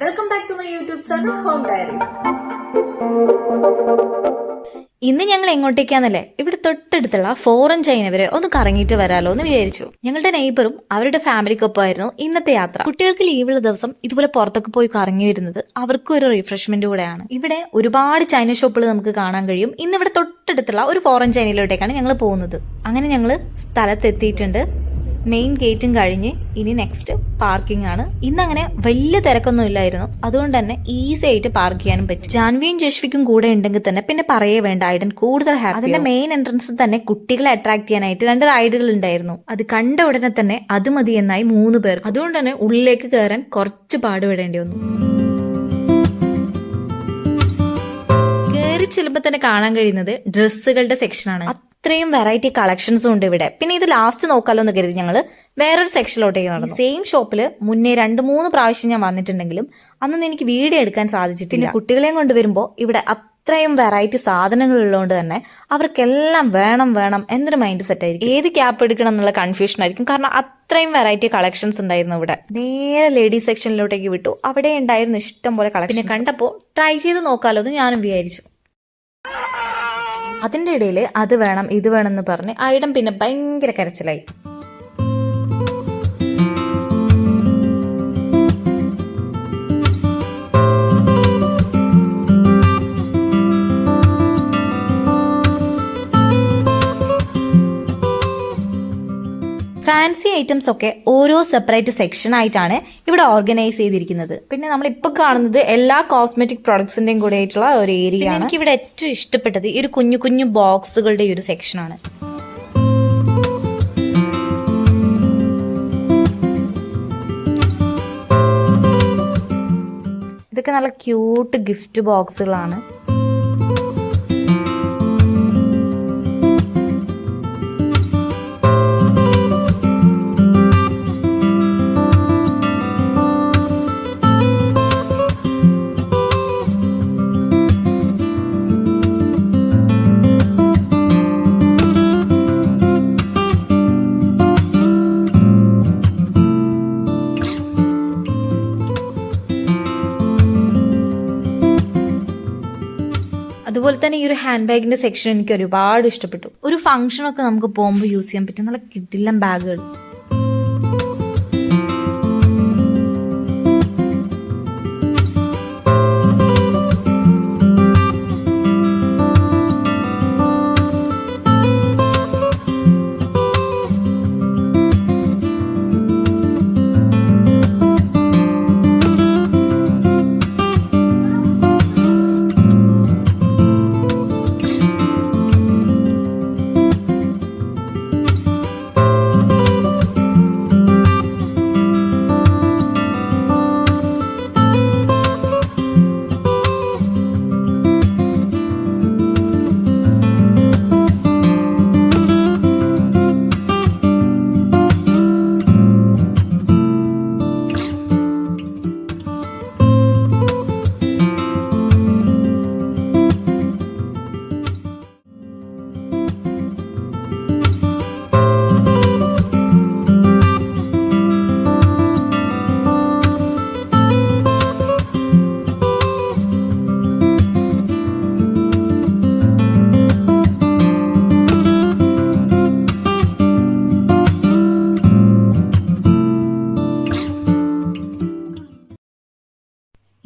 Welcome back to my YouTube channel home diaries. ഇന്ന് ഞങ്ങൾ എങ്ങോട്ടേക്കാന്നല്ലേ, ഇവിടെ തൊട്ടടുത്തുള്ള ഫോറിൻ ചൈന വരെ ഒന്ന് കറങ്ങിയിട്ട് വരാലോ എന്ന് വിചാരിച്ചു. ഞങ്ങളുടെ നെയ്ബറും അവരുടെ ഫാമിലിക്കൊപ്പമായിരുന്നു ഇന്നത്തെ യാത്ര. കുട്ടികൾക്ക് ലീവുള്ള ദിവസം ഇതുപോലെ പുറത്തൊക്കെ പോയി കറങ്ങി വരുന്നത് അവർക്കും ഒരു റിഫ്രഷ്മെന്റ് കൂടെയാണ്. ഇവിടെ ഒരുപാട് ചൈന ഷോപ്പുകൾ നമുക്ക് കാണാൻ കഴിയും. ഇന്ന് ഇവിടെ തൊട്ടടുത്തുള്ള ഒരു ഫോറിൻ ചൈനയിലോട്ടേക്കാണ് ഞങ്ങൾ പോകുന്നത്. അങ്ങനെ ഞങ്ങൾ സ്ഥലത്തെത്തിയിട്ടുണ്ട്. മെയിൻ ഗേറ്റും കഴിഞ്ഞ് ഇനി നെക്സ്റ്റ് പാർക്കിംഗ് ആണ്. ഇന്നങ്ങനെ വലിയ തിരക്കൊന്നും ഇല്ലായിരുന്നു, അതുകൊണ്ട് തന്നെ ഈസി ആയിട്ട് പാർക്ക് ചെയ്യാനും പറ്റും. ജാൻവിയും ജഷ്വിക്കും കൂടെ ഉണ്ടെങ്കിൽ തന്നെ പിന്നെ പറയേ വേണ്ട, ഐഡൻ കൂടുതൽ ഹാപ്പി. അതിന്റെ മെയിൻ എൻട്രൻസിൽ തന്നെ കുട്ടികളെ അട്രാക്ട് ചെയ്യാനായിട്ട് 2 റൈഡുകൾ ഉണ്ടായിരുന്നു. അത് കണ്ട ഉടനെ തന്നെ അത് മതി എന്നായി 3 പേർ. അതുകൊണ്ട് തന്നെ ഉള്ളിലേക്ക് കയറാൻ കുറച്ച് പാടുപെടേണ്ടി വന്നു. കയറി ചെല്ലുമ്പോൾ തന്നെ കാണാൻ കഴിയുന്നത് ഡ്രസ്സുകളുടെ സെക്ഷനാണ്. ഇത്രയും വെറൈറ്റി കളക്ഷൻസും ഉണ്ട് ഇവിടെ. പിന്നെ ഇത് ലാസ്റ്റ് നോക്കാലോ എന്ന് കരുതി ഞങ്ങൾ വേറൊരു സെക്ഷനിലോട്ടേക്ക് നടന്നു. സെയിം ഷോപ്പിൽ മുന്നേ 2-3 പ്രാവശ്യം ഞാൻ വന്നിട്ടുണ്ടെങ്കിലും അന്നൊന്നും എനിക്ക് വീഡിയോ എടുക്കാൻ സാധിച്ചിട്ടില്ല. കുട്ടികളെയും കൊണ്ടുവരുമ്പോൾ ഇവിടെ അത്രയും വെറൈറ്റി സാധനങ്ങൾ ഉള്ളതുകൊണ്ട് തന്നെ അവർക്കെല്ലാം വേണം എന്നൊരു മൈൻഡ് സെറ്റ് ആയിരിക്കും. ഏത് ക്യാപ്പ് എടുക്കണം എന്നുള്ള കൺഫ്യൂഷൻ ആയിരിക്കും, കാരണം അത്രയും വെറൈറ്റി കളക്ഷൻസ് ഉണ്ടായിരുന്നു ഇവിടെ. നേരെ ലേഡീസ് സെക്ഷനിലോട്ടേക്ക് വിട്ടു. അവിടെ ഉണ്ടായിരുന്നു ഇഷ്ടം പോലെ കളക്ഷൻ. പിന്നെ കണ്ടപ്പോൾ ട്രൈ ചെയ്ത് നോക്കാലോ എന്ന് ഞാനും വിചാരിച്ചു. അതിന്റെ ഇടയിൽ അത് വേണം ഇത് വേണം എന്ന് പറഞ്ഞ് ഐഡം പിന്നെ ഭയങ്കര കരച്ചിലായി. ഫാൻസി ഐറ്റംസ് ഒക്കെ ഓരോ സെപ്പറേറ്റ് സെക്ഷൻ ആയിട്ടാണ് ഇവിടെ ഓർഗനൈസ് ചെയ്തിരിക്കുന്നത്. പിന്നെ നമ്മളിപ്പോൾ കാണുന്നത് എല്ലാ കോസ്മെറ്റിക് പ്രോഡക്ട്സിന്റെയും കൂടെ ആയിട്ടുള്ള ഒരു ഏരിയ ആണ്. എനിക്ക് ഇവിടെ ഏറ്റവും ഇഷ്ടപ്പെട്ടത് ഈ ഒരു കുഞ്ഞു കുഞ്ഞു ബോക്സുകളുടെ ഒരു സെക്ഷനാണ്. ഇതൊക്കെ നല്ല ക്യൂട്ട് ഗിഫ്റ്റ് ബോക്സുകളാണ്. അതുപോലെ തന്നെ ഈ ഒരു ഹാൻഡ് ബാഗിന്റെ സെക്ഷൻ എനിക്ക് ഒരുപാട് ഇഷ്ടപ്പെട്ടു. ഒരു ഫംഗ്ഷനൊക്കെ നമുക്ക് പോകുമ്പോൾ യൂസ് ചെയ്യാൻ പറ്റും നല്ല കിടിലൻ ബാഗുകൾ.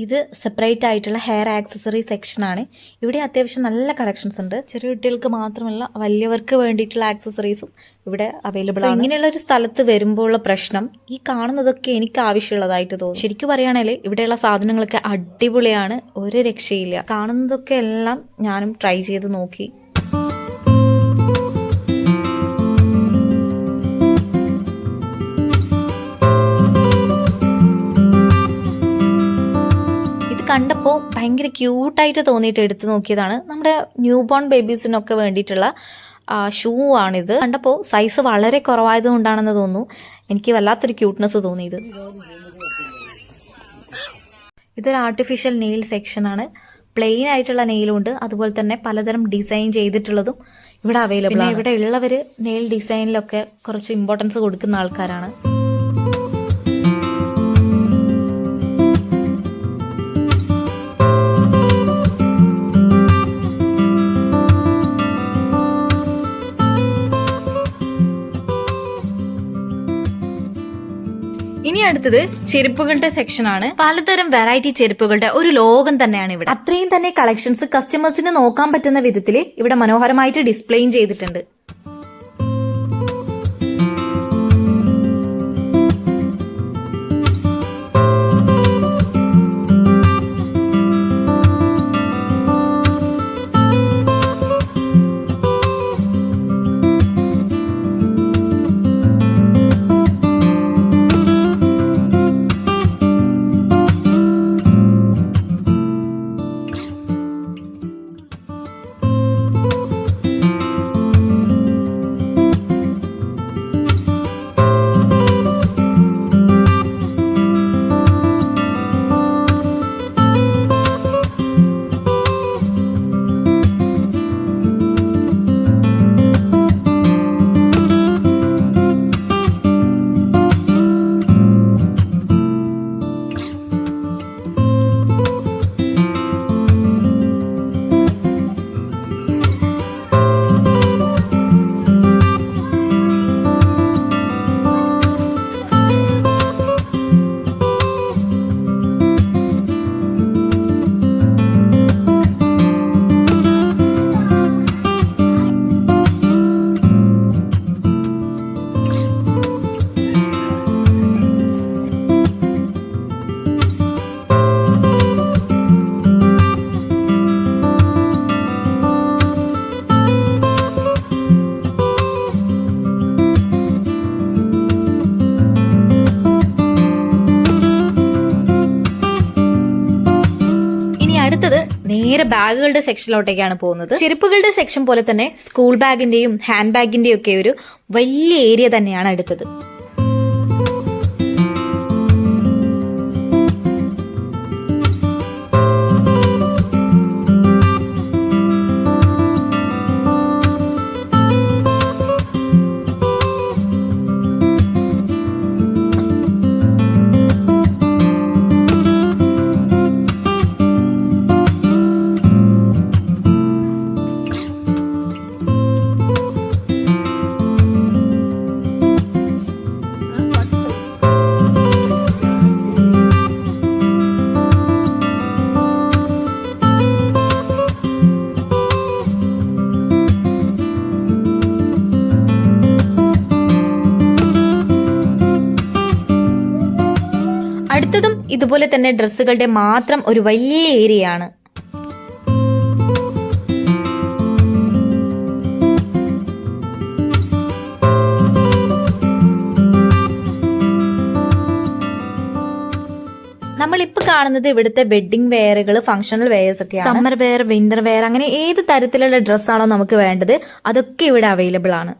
ഇത് സെപ്പറേറ്റ് ആയിട്ടുള്ള ഹെയർ ആക്സസറി സെക്ഷൻ ആണ്. ഇവിടെ അത്യാവശ്യം നല്ല കളക്ഷൻസ് ഉണ്ട്. ചെറിയ കുട്ടികൾക്ക് മാത്രമല്ല വലിയവർക്ക് വേണ്ടിയിട്ടുള്ള ആക്സസറീസും ഇവിടെ അവൈലബിൾ ആണ്. ഇങ്ങനെയുള്ള ഒരു സ്ഥലത്ത് വരുമ്പോൾ ഉള്ള പ്രശ്നം, ഈ കാണുന്നതൊക്കെ എനിക്ക് ആവശ്യമുള്ളതായിട്ട് തോന്നും. ശരിക്കും പറയുകയാണെങ്കിൽ ഇവിടെയുള്ള സാധനങ്ങളൊക്കെ അടിപൊളിയാണ്, ഒരു രക്ഷയില്ല. കാണുന്നതൊക്കെ എല്ലാം ഞാനും ട്രൈ ചെയ്ത് നോക്കി. കണ്ടപ്പോൾ ഭയങ്കര ക്യൂട്ടായിട്ട് തോന്നിയിട്ട് എടുത്തു നോക്കിയതാണ്. നമ്മുടെ ന്യൂ ബോൺ ബേബീസിനൊക്കെ വേണ്ടിയിട്ടുള്ള ഷൂ ആണിത്. കണ്ടപ്പോൾ സൈസ് വളരെ കുറവായത് കൊണ്ടാണെന്ന് തോന്നുന്നു എനിക്ക് വല്ലാത്തൊരു ക്യൂട്ട്നെസ് തോന്നിയത്. ഇതൊരു ആർട്ടിഫിഷ്യൽ നെയിൽ സെക്ഷനാണ്. പ്ലെയിൻ ആയിട്ടുള്ള നെയിലും ഉണ്ട്, അതുപോലെ തന്നെ പലതരം ഡിസൈൻ ചെയ്തിട്ടുള്ളതും ഇവിടെ അവൈലബിൾ ആണ്. ഇവിടെ ഉള്ളവർ നെയിൽ ഡിസൈനിലൊക്കെ കുറച്ച് ഇമ്പോർട്ടൻസ് കൊടുക്കുന്ന ആൾക്കാരാണ്. അടുത്തത് ചെരുപ്പുകളുടെ സെക്ഷൻ ആണ്. പലതരം വെറൈറ്റി ചെരുപ്പുകളുടെ ഒരു ലോകം തന്നെയാണ് ഇവിടെ. അത്രയും തന്നെ കളക്ഷൻസ് കസ്റ്റമേഴ്സിന് നോക്കാൻ പറ്റുന്ന വിധത്തിൽ ഇവിടെ മനോഹരമായിട്ട് ഡിസ്പ്ലേയും ചെയ്തിട്ടുണ്ട്. അടുത്തത് നേരെ ബാഗുകളുടെ സെക്ഷനിലോട്ടേക്കാണ് പോകുന്നത്. ചെരുപ്പുകളുടെ സെക്ഷൻ പോലെ തന്നെ സ്കൂൾ ബാഗിന്റെയും ഹാൻഡ് ബാഗിന്റെയും ഒക്കെ ഒരു വലിയ ഏരിയ തന്നെയാണ് അടുത്തത്. അടുത്തതും ഇതുപോലെ തന്നെ ഡ്രസ്സുകളുടെ മാത്രം ഒരു വലിയ ഏരിയയാണ്. നമ്മളിപ്പോൾ കാണുന്നത് ഇവിടുത്തെ വെഡിങ് വെയറുകൾ, ഫംഗ്ഷണൽ വെയേഴ്സ് ഒക്കെയാണ്. സമ്മർ വെയർ, വിന്റർ വെയർ, അങ്ങനെ ഏത് തരത്തിലുള്ള ഡ്രസ്സാണോ നമുക്ക് വേണ്ടത് അതൊക്കെ ഇവിടെ അവൈലബിൾ ആണ്.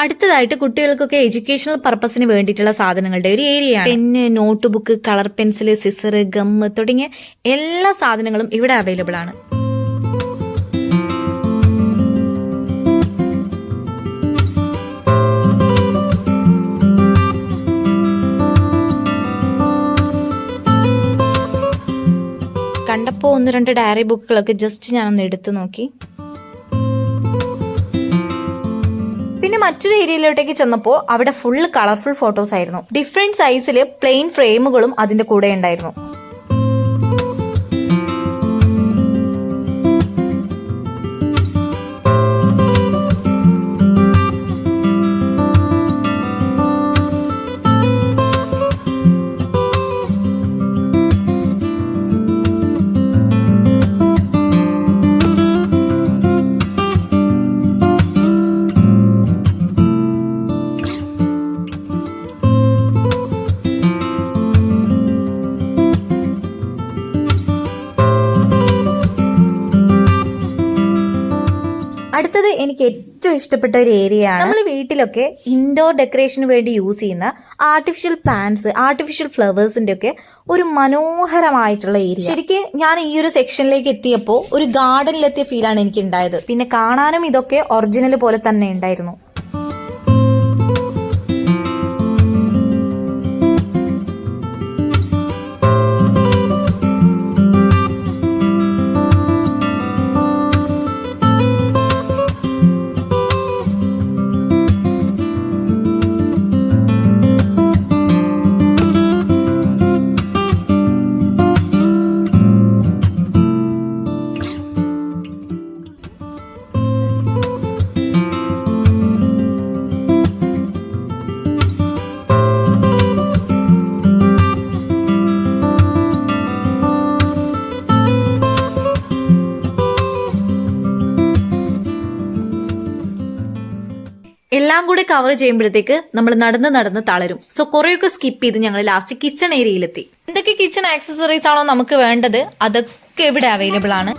അടുത്തതായിട്ട് കുട്ടികൾക്കൊക്കെ എഡ്യൂക്കേഷണൽ പർപ്പസിന് വേണ്ടിയിട്ടുള്ള സാധനങ്ങളുടെ ഒരു ഏരിയയാണ്. Pen, note book, colour pencil, scissor, gum തുടങ്ങിയ എല്ലാ സാധനങ്ങളും ഇവിടെ അവൈലബിൾ ആണ്. കണ്ടപ്പോൾ 1-2 ഡയറി ബുക്കുകളൊക്കെ ജസ്റ്റ് ഞാനൊന്ന് എടുത്തു നോക്കി. പിന്നെ മറ്റൊരു ഏരിയയിലോട്ടേക്ക് ചെന്നപ്പോൾ അവിടെ ഫുൾ കളർഫുൾ ഫോട്ടോസ് ആയിരുന്നു. ഡിഫറെന്റ് സൈസിൽ പ്ലെയിൻ ഫ്രെയിമുകളും അതിന്റെ കൂടെ ഉണ്ടായിരുന്നു. അടുത്തത് എനിക്ക് ഏറ്റവും ഇഷ്ടപ്പെട്ട ഒരു ഏരിയ ആണ്. നമ്മൾ വീട്ടിലൊക്കെ ഇൻഡോർ ഡെക്കറേഷന് വേണ്ടി യൂസ് ചെയ്യുന്ന ആർട്ടിഫിഷ്യൽ പ്ലാന്റ്സ്, ആർട്ടിഫിഷ്യൽ ഫ്ലവേഴ്സിന്റെ ഒക്കെ ഒരു മനോഹരമായിട്ടുള്ള ഏരിയ. ശരിക്കും ഞാൻ ഈ ഒരു സെക്ഷനിലേക്ക് എത്തിയപ്പോൾ ഒരു ഗാർഡനിലെത്തിയ ഫീലാണ് എനിക്ക് ഉണ്ടായത്. പിന്നെ കാണാനും ഇതൊക്കെ ഒറിജിനൽ പോലെ തന്നെ ഉണ്ടായിരുന്നു. എല്ലാം കൂടെ കവർ ചെയ്യുമ്പോഴത്തേക്ക് നമ്മൾ നടന്ന് തളരും. സോ കുറെയൊക്കെ സ്കിപ്പ് ചെയ്ത് ഞങ്ങൾ ലാസ്റ്റ് കിച്ചൺ ഏരിയയിലെത്തി. എന്തൊക്കെ കിച്ചൺ ആക്സസറീസ് ആണോ നമുക്ക് വേണ്ടത് അതൊക്കെ ഇവിടെ അവൈലബിൾ ആണ്.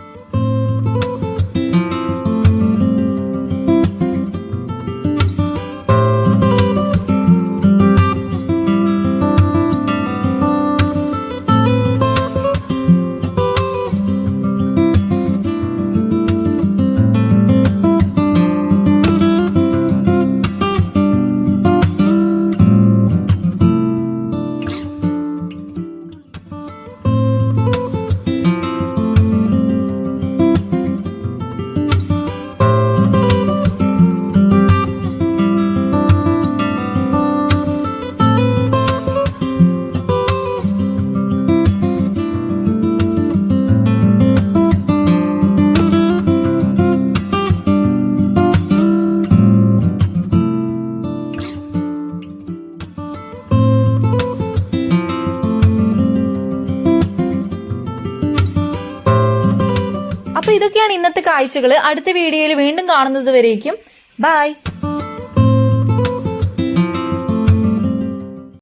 അപ്പൊ ഇതൊക്കെയാണ് ഇന്നത്തെ കാഴ്ചകൾ. അടുത്ത വീഡിയോയിൽ വീണ്ടും കാണുന്നത് വരേക്കും ബൈ.